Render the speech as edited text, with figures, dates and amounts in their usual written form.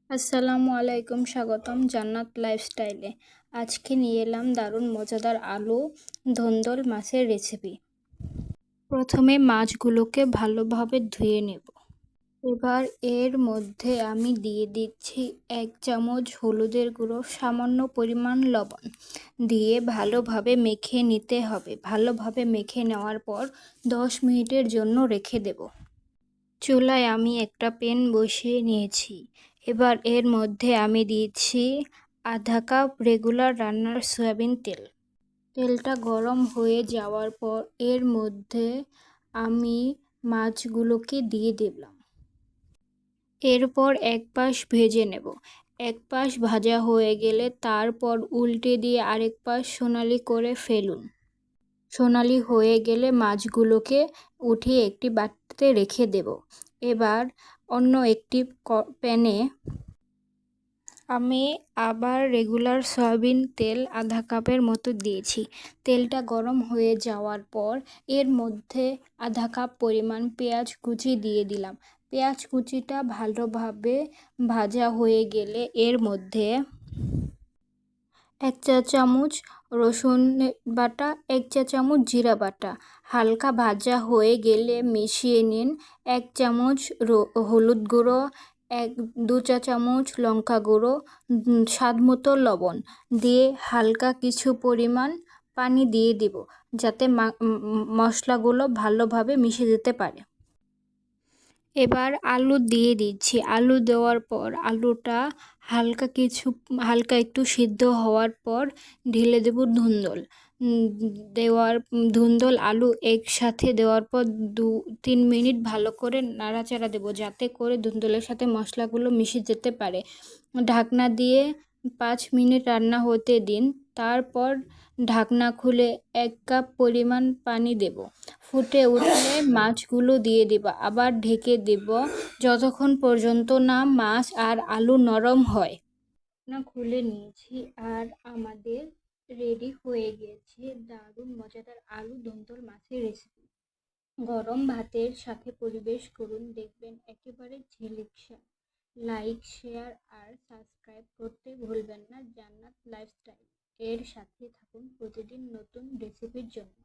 আসসালামু আলাইকুম, স্বাগতম জান্নাত লাইফস্টাইলে। আজকে নিয়ে এলাম দারুণ মজাদার আলু ধন্দল মাছের রেসিপি। প্রথমে মাছগুলোকে ভালোভাবে ধুয়ে নেব। এবার এর মধ্যে আমি দিয়ে দিচ্ছি 1 চামচ হলুদের গুঁড়ো, সামান্য পরিমাণ লবণ দিয়ে ভালোভাবে মেখে নিতে হবে। ভালোভাবে মেখে নেওয়ার পর 10 মিনিটের জন্য রেখে দেব। চুলায় আমি একটা প্যান বসিয়ে নিয়েছি। এবার এর মধ্যে আমি দিচ্ছি আধা কাপ রেগুলার রান্নার সয়াবিন তেল। তেলটা গরম হয়ে যাওয়ার পর এর মধ্যে আমি মাছগুলোকে দিয়ে দিলাম। এরপর এক পাশ ভেজে নেব। এক পাশ ভাজা হয়ে গেলে তারপর উল্টে দিয়ে আরেক পাশ সোনালি করে ফেলুন। সোনালি হয়ে গেলে মাছগুলোকে উঠিয়ে একটি বাটিতে রেখে দেব। এবার অন্য একটি প্যানে আমি আবার রেগুলার সয়াবিন তেল আধা কাপের মতো দিয়েছি। তেলটা গরম হয়ে যাওয়ার পর এর মধ্যে আধা কাপ পরিমাণ পেঁয়াজ কুচি দিয়ে দিলাম। পেঁয়াজ কুচিটা ভালোভাবে ভাজা হয়ে গেলে এর মধ্যে 1 চা চামচ রসুন বাটা, 1 চা চামচ জিরা বাটা হালকা ভাজা হয়ে গেলে মিশিয়ে নিন। 1 চামচ হলুদ গুঁড়ো, 2 চা চামচ লঙ্কা গুঁড়ো, স্বাদ মতো লবণ দিয়ে হালকা কিছু পরিমাণ পানি দিয়ে দিব, যাতে মশলাগুলো ভালোভাবে মিশে যেতে পারে। এবার আলু দিয়ে দিচ্ছি। আলু দেওয়ার পর আলুটা হালকা একটু সিদ্ধ হওয়ার পর ঢেলে দেব ধুন্দল। ধুন্দল আলু একসাথে দেওয়ার পর 2-3 মিনিট ভালো করে নাড়াচাড়া দেব, যাতে করে ধুন্দলের সাথে মশলাগুলো মিশে যেতে পারে। ঢাকনা দিয়ে 5 মিনিট রান্না হতে দিন। তারপর ঢাকনা খুলে 1 কাপ পরিমাণ পানি দেব। ফুটে উঠলে মাছগুলো দিয়ে দেব, আবার ঢেকে দেব যতক্ষণ পর্যন্ত না মাছ আর আলু নরম হয়। ঢাকনা খুলে নিয়েছি আর আমাদের রেডি হয়ে গেছে দারুণ মজাদার আলু ধন্দল মাছের রেসিপি। গরম ভাতের সাথে পরিবেশ করুন, দেখবেন একেবারে ঝিলিক। লাইক, শেয়ার আর সাবস্ক্রাইব করতে ভুলবেন না জান্নাত লাইফস্টাইল এর সাথে থাকুন প্রতিদিন নতুন রেসিপির জন্য।